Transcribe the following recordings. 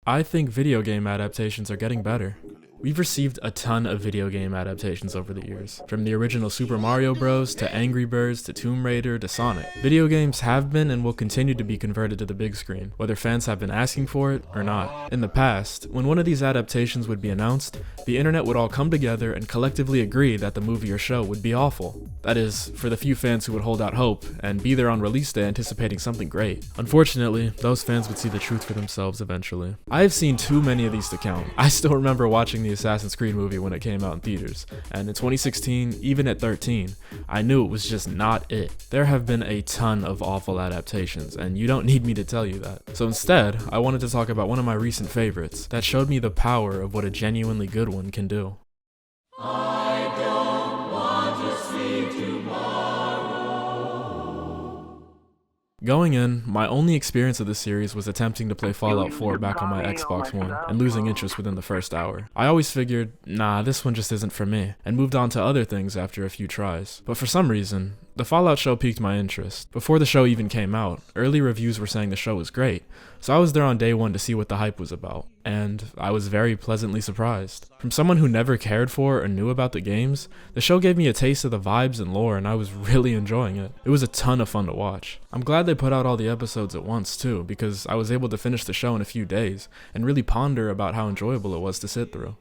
I think video game adaptations are getting better. We've received a ton of video game adaptations over the years, from the original Super Mario Bros. To Angry Birds to Tomb Raider to Sonic. Video games have been and will continue to be converted to the big screen, whether fans have been asking for it or not. In the past, when one of these adaptations would be announced, the internet would all come together and collectively agree that the movie or show would be awful. That is, for the few fans who would hold out hope and be there on release day anticipating something great. Unfortunately, those fans would see the truth for themselves eventually. I have seen too many of these to count. I still remember watching the Assassin's Creed movie when it came out in theaters, and in 2016, even at 13, I knew it was just not it. There have been a ton of awful adaptations, and you don't need me to tell you that. So instead, I wanted to talk about one of my recent favorites that showed me the power of what a genuinely good one can do. I don't want to see tomorrow. Going in, my only experience of this series was attempting to play Fallout 4 back on my Xbox One and losing interest within the first hour. I always figured, nah, this one just isn't for me, and moved on to other things after a few tries. But for some reason, the Fallout show piqued my interest. Before the show even came out, early reviews were saying the show was great, so I was there on day one to see what the hype was about, and I was very pleasantly surprised. From someone who never cared for or knew about the games, the show gave me a taste of the vibes and lore, and I was really enjoying it. It was a ton of fun to watch. I'm glad they put out all the episodes at once too, because I was able to finish the show in a few days, and really ponder about how enjoyable it was to sit through.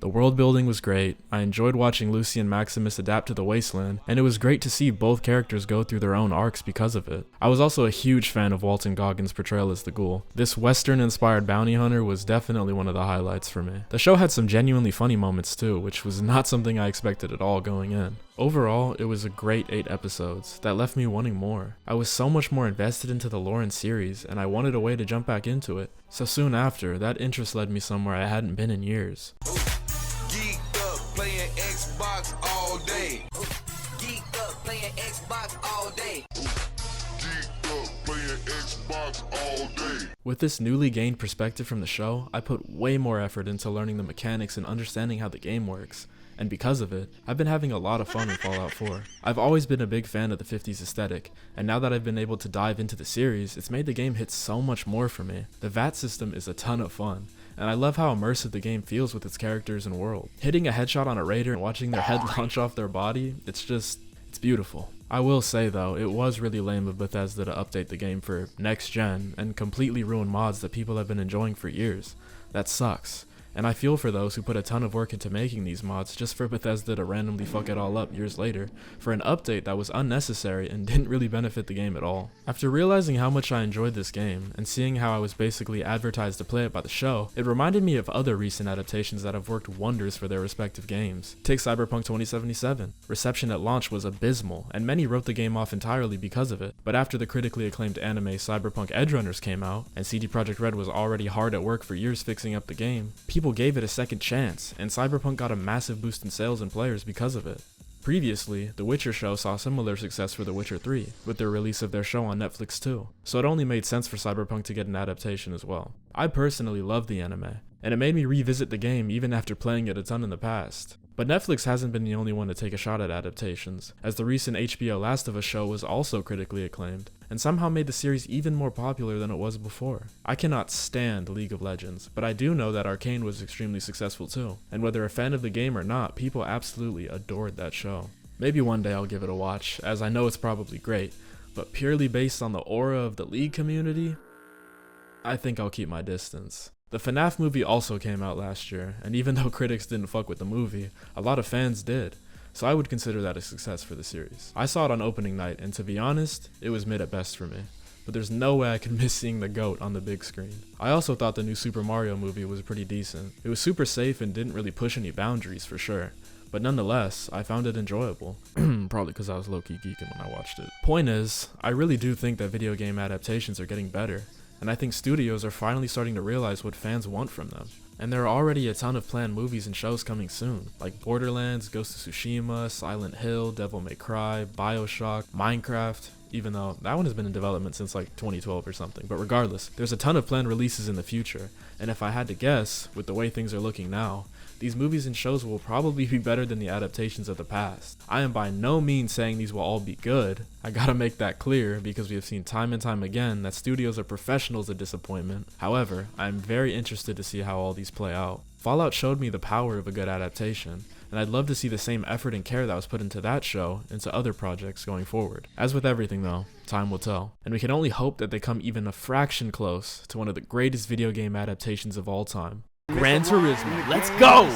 The world building was great, I enjoyed watching Lucy and Maximus adapt to the wasteland, and it was great to see both characters go through their own arcs because of it. I was also a huge fan of Walton Goggins' portrayal as the ghoul. This western-inspired bounty hunter was definitely one of the highlights for me. The show had some genuinely funny moments too, which was not something I expected at all going in. Overall, it was a great 8 episodes that left me wanting more. I was so much more invested into the lore and series, and I wanted a way to jump back into it. So soon after, that interest led me somewhere I hadn't been in years. Playing Xbox all day. Geeked up, playing Xbox all day. Geeked up, playing Xbox all day. With this newly gained perspective from the show, I put way more effort into learning the mechanics and understanding how the game works. And because of it, I've been having a lot of fun in Fallout 4. I've always been a big fan of the 50s aesthetic, and now that I've been able to dive into the series, it's made the game hit so much more for me. The VAT system is a ton of fun, and I love how immersive the game feels with its characters and world. Hitting a headshot on a raider and watching their head launch off their body, it's beautiful. I will say though, it was really lame of Bethesda to update the game for next gen and completely ruin mods that people have been enjoying for years. That sucks. And I feel for those who put a ton of work into making these mods just for Bethesda to randomly fuck it all up years later for an update that was unnecessary and didn't really benefit the game at all. After realizing how much I enjoyed this game and seeing how I was basically advertised to play it by the show, it reminded me of other recent adaptations that have worked wonders for their respective games. Take Cyberpunk 2077. Reception at launch was abysmal, and many wrote the game off entirely because of it. But after the critically acclaimed anime Cyberpunk Edgerunners came out, and CD Projekt Red was already hard at work for years fixing up the game, people gave it a second chance, and Cyberpunk got a massive boost in sales and players because of it. Previously, The Witcher show saw similar success for The Witcher 3, with their release of their show on Netflix too, so it only made sense for Cyberpunk to get an adaptation as well. I personally love the anime, and it made me revisit the game even after playing it a ton in the past. But Netflix hasn't been the only one to take a shot at adaptations, as the recent HBO Last of Us show was also critically acclaimed, and somehow made the series even more popular than it was before. I cannot stand League of Legends, but I do know that Arcane was extremely successful too, and whether a fan of the game or not, people absolutely adored that show. Maybe one day I'll give it a watch, as I know it's probably great, but purely based on the aura of the League community, I think I'll keep my distance. The FNAF movie also came out last year, and even though critics didn't fuck with the movie, a lot of fans did, so I would consider that a success for the series. I saw it on opening night, and to be honest, it was mid at best for me, but there's no way I could miss seeing the GOAT on the big screen. I also thought the new Super Mario movie was pretty decent. It was super safe and didn't really push any boundaries for sure, but nonetheless, I found it enjoyable. Probably because I was low-key geeking when I watched it. Point is, I really do think that video game adaptations are getting better, and I think studios are finally starting to realize what fans want from them. And there are already a ton of planned movies and shows coming soon, like Borderlands, Ghost of Tsushima, Silent Hill, Devil May Cry, BioShock, Minecraft. even though that one has been in development since like 2012 or something. But regardless, there's a ton of planned releases in the future, and if I had to guess, with the way things are looking now, these movies and shows will probably be better than the adaptations of the past. I am by no means saying these will all be good. I gotta make that clear because we have seen time and time again that studios are professionals at disappointment. However, I am very interested to see how all these play out. Fallout showed me the power of a good adaptation, and I'd love to see the same effort and care that was put into that show into other projects going forward. As with everything though, time will tell, and we can only hope that they come even a fraction close to one of the greatest video game adaptations of all time. Gran Turismo, let's go!